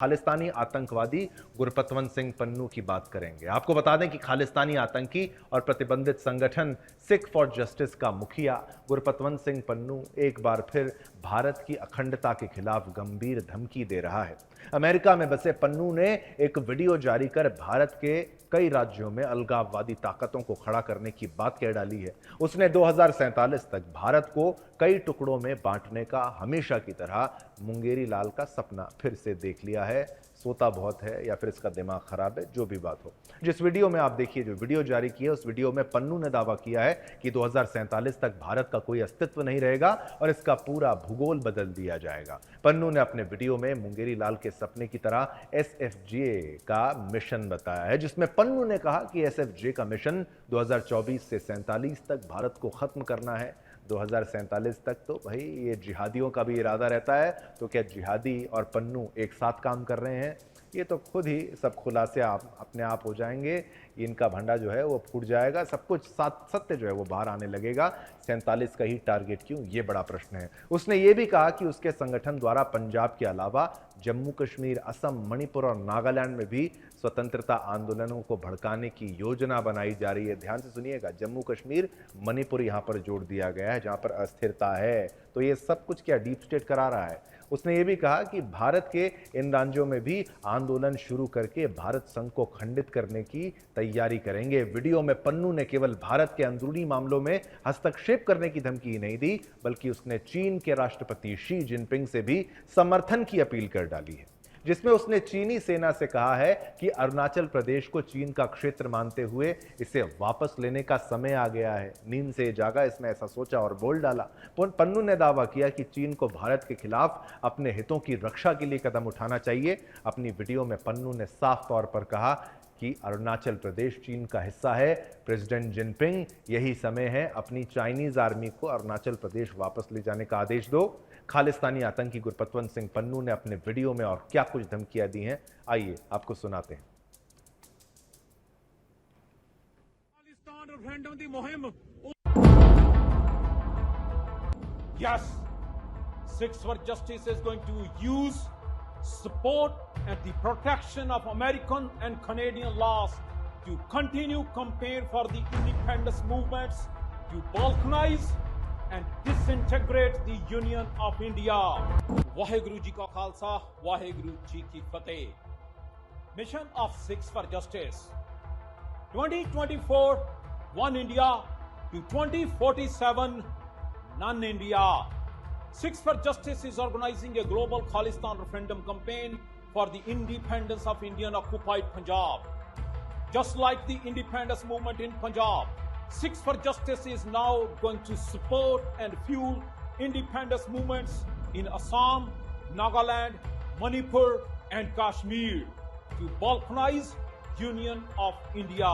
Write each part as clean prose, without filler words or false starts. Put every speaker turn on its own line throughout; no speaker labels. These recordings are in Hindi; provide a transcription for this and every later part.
खालिस्तानी आतंकवादी गुरपतवंत सिंह पन्नू की बात करेंगे। आपको बता दें कि खालिस्तानी आतंकी और प्रतिबंधित संगठन सिख फॉर जस्टिस का मुखिया गुरपतवंत सिंह पन्नू एक बार फिर भारत की अखंडता के खिलाफ गंभीर धमकी दे रहा है। अमेरिका में बसे पन्नू ने एक वीडियो जारी कर भारत के कई राज्यों में अलगाववादी ताकतों को खड़ा करने की बात कह डाली है। उसने 2047 तक भारत को कई टुकड़ों में बांटने का हमेशा की तरह मुंगेरी लाल का सपना फिर से देख लिया है। सोता बहुत है या फिर इसका दिमाग खराब है, जो भी बात हो। जिस वीडियो में आप देखिए, जो वीडियो जारी की है, उस वीडियो में पन्नू ने दावा किया है कि 2047 तक भारत का कोई अस्तित्व नहीं रहेगा और इसका पूरा भूगोल बदल दिया जाएगा। पन्नू ने अपने वीडियो में मुंगेरी लाल के सपने की तरह एसएफजे का मिशन बताया है, जिसमें पन्नू ने कहा कि एसएफजे का मिशन 2024 से 47 तक भारत को खत्म करना है। 2047 तक तो भाई ये जिहादियों का भी इरादा रहता है, तो क्या जिहादी और पन्नू एक साथ काम कर रहे हैं? ये तो खुद ही सब खुलासे अपने आप हो जाएंगे। इनका भंडा जो है वो फूट जाएगा, सब कुछ सत्य जो है वो बाहर आने लगेगा। 47 का ही टारगेट क्यों, ये बड़ा प्रश्न है। उसने ये भी कहा कि उसके संगठन द्वारा पंजाब के अलावा जम्मू कश्मीर, असम, मणिपुर और नागालैंड में भी स्वतंत्रता आंदोलनों को भड़काने की योजना बनाई जा रही है। ध्यान से सुनिएगा, जम्मू कश्मीर, मणिपुर यहां पर जोड़ दिया गया है, जहां पर अस्थिरता है। तो ये सब कुछ क्या डीप स्टेट करा रहा है? उसने ये भी कहा कि भारत के इन राज्यों में भी आंदोलन शुरू करके भारत संघ को खंडित करने की तैयारी करेंगे। वीडियो में पन्नू ने केवल भारत के अंदरूनी मामलों में हस्तक्षेप करने की धमकी ही नहीं दी, बल्कि उसने चीन के राष्ट्रपति शी जिनपिंग से भी समर्थन की अपील कर डाली है, जिसमें उसने चीनी सेना से कहा है कि अरुणाचल प्रदेश को चीन का क्षेत्र मानते हुए इसे वापस लेने का समय आ गया है। नींद से जागा, इसमें ऐसा सोचा और बोल डाला। पन्नू ने दावा किया कि चीन को भारत के खिलाफ अपने हितों की रक्षा के लिए कदम उठाना चाहिए। अपनी वीडियो में पन्नू ने साफ तौर पर कहा कि अरुणाचल प्रदेश चीन का हिस्सा है। प्रेसिडेंट जिनपिंग, यही समय है अपनी चाइनीज आर्मी को अरुणाचल प्रदेश वापस ले जाने का आदेश दो। खालिस्तानी आतंकी गुरपतवंत सिंह पन्नू ने अपने वीडियो में और क्या कुछ धमकियां दी हैं, आइए आपको सुनाते हैं।
Yes, Sikhs for Justice is going to use support and the protection of American and Canadian laws to continue campaign for the independence movements, to balkanize and disintegrate the Union of India. Waheguru Ji ka Khalsa, Waheguru Ji ki Fateh. Mission of Sikhs for Justice 2024 One India to 2047 None India. Sikhs for Justice is organizing a global Khalistan referendum campaign for the independence of Indian occupied Punjab. Just like the independence movement in Punjab, Sikhs for Justice is now going to support and fuel independence movements in Assam, Nagaland, Manipur and Kashmir to balkanize Union of India.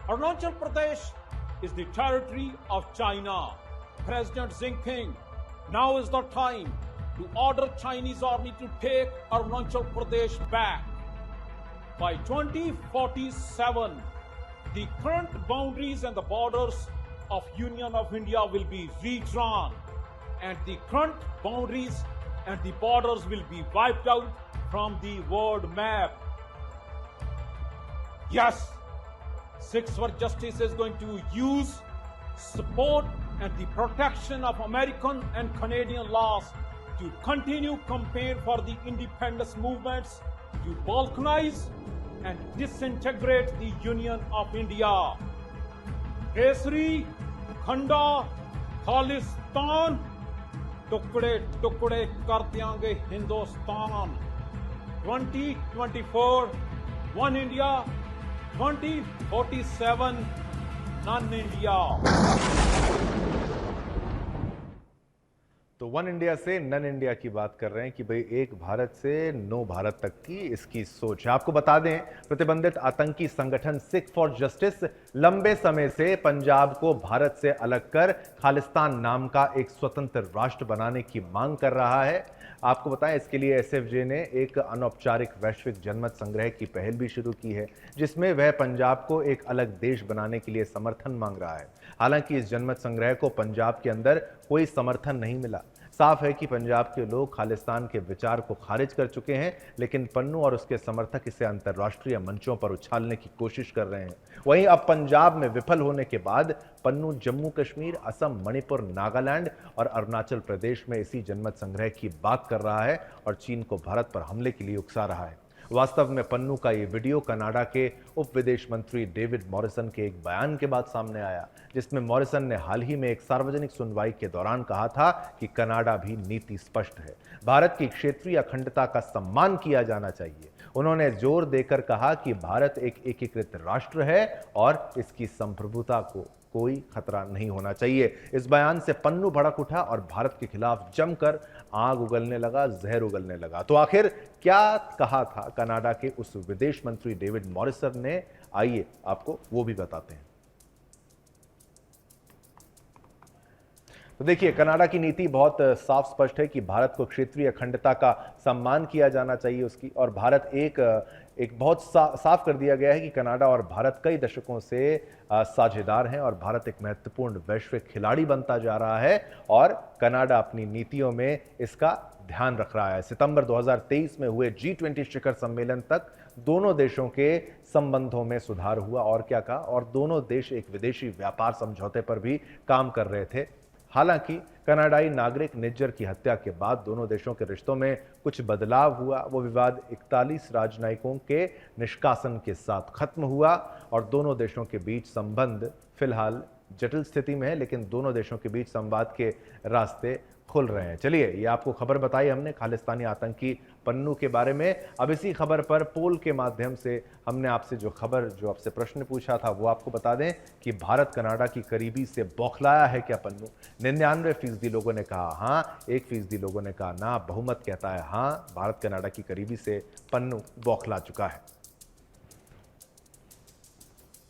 Arunachal Pradesh is the territory of China. President Xi Jinping, now is the time to order Chinese army to take Arunachal Pradesh back. By 2047, the current boundaries and the borders of Union of India will be redrawn, and the current boundaries and the borders will be wiped out from the world map. Yes, Sikhs for Justice is going to use support and the protection of American and Canadian laws to continue campaign for the independence movements, to balkanize and disintegrate the Union of India. Kesari, Khanda, Khalistan, टुकड़े टुकड़े कर देंगे Hindustan. 2024 One India, 2047 None India.
तो वन इंडिया से नन इंडिया की बात कर रहे हैं कि भाई एक भारत से नो भारत तक की इसकी सोच है। आपको बता दें, प्रतिबंधित आतंकी संगठन सिख फॉर जस्टिस लंबे समय से पंजाब को भारत से अलग कर खालिस्तान नाम का एक स्वतंत्र राष्ट्र बनाने की मांग कर रहा है। आपको बताएं, इसके लिए एसएफजे ने एक अनौपचारिक वैश्विक जनमत संग्रह की पहल भी शुरू की है, जिसमें वह पंजाब को एक अलग देश बनाने के लिए समर्थन मांग रहा है। हालांकि इस जनमत संग्रह को पंजाब के अंदर कोई समर्थन नहीं मिला। साफ है कि पंजाब के लोग खालिस्तान के विचार को खारिज कर चुके हैं, लेकिन पन्नू और उसके समर्थक इसे अंतर्राष्ट्रीय मंचों पर उछालने की कोशिश कर रहे हैं। वहीं अब पंजाब में विफल होने के बाद पन्नू जम्मू कश्मीर, असम, मणिपुर, नागालैंड और अरुणाचल प्रदेश में इसी जनमत संग्रह की बात कर रहा है और चीन को भारत पर हमले के लिए उकसा रहा है। वास्तव में पन्नू का ये वीडियो कनाडा के उप विदेश मंत्री डेविड मॉरिसन के एक बयान के बाद सामने आया, जिसमें मॉरिसन ने हाल ही में एक सार्वजनिक सुनवाई के दौरान कहा था कि कनाडा भी नीति स्पष्ट है, भारत की क्षेत्रीय अखंडता का सम्मान किया जाना चाहिए। उन्होंने जोर देकर कहा कि भारत एक एकीकृत राष्ट्र है और इसकी संप्रभुता को कोई खतरा नहीं होना चाहिए। इस बयान से पन्नू भड़क उठा और भारत के खिलाफ जमकर आग उगलने लगा, जहर उगलने लगा। तो आखिर क्या कहा था कनाडा के उस विदेश मंत्री डेविड मॉरिसन ने, आइए आपको वो भी बताते हैं। तो देखिए, कनाडा की नीति बहुत साफ स्पष्ट है कि भारत को क्षेत्रीय अखंडता का सम्मान किया जाना चाहिए उसकी, और भारत एक बहुत साफ कर दिया गया है कि कनाडा और भारत कई दशकों से साझेदार हैं और भारत एक महत्वपूर्ण वैश्विक खिलाड़ी बनता जा रहा है और कनाडा अपनी नीतियों में इसका ध्यान रख रहा है। सितंबर 2023 में हुए G20 शिखर सम्मेलन तक दोनों देशों के संबंधों में सुधार हुआ, और क्या कहा, और दोनों देश एक विदेशी व्यापार समझौते पर भी काम कर रहे थे। हालांकि कनाडाई नागरिक निज्जर की हत्या के बाद दोनों देशों के रिश्तों में कुछ बदलाव हुआ। वो विवाद 41 राजनयिकों के निष्कासन के साथ खत्म हुआ और दोनों देशों के बीच संबंध फिलहाल जटिल स्थिति में है, लेकिन दोनों देशों के बीच संवाद के रास्ते खुल रहे हैं। चलिए, ये आपको खबर बताई हमने खालिस्तानी आतंकी पन्नू के बारे में। अब इसी खबर पर पोल के माध्यम से हमने आपसे जो आपसे प्रश्न पूछा था वो आपको बता दें कि भारत कनाडा की करीबी से बौखलाया है क्या पन्नू? 99% लोगों ने कहा हाँ, 1% लोगों ने कहा ना। बहुमत कहता है हाँ, भारत कनाडा की करीबी से पन्नू बौखला चुका है।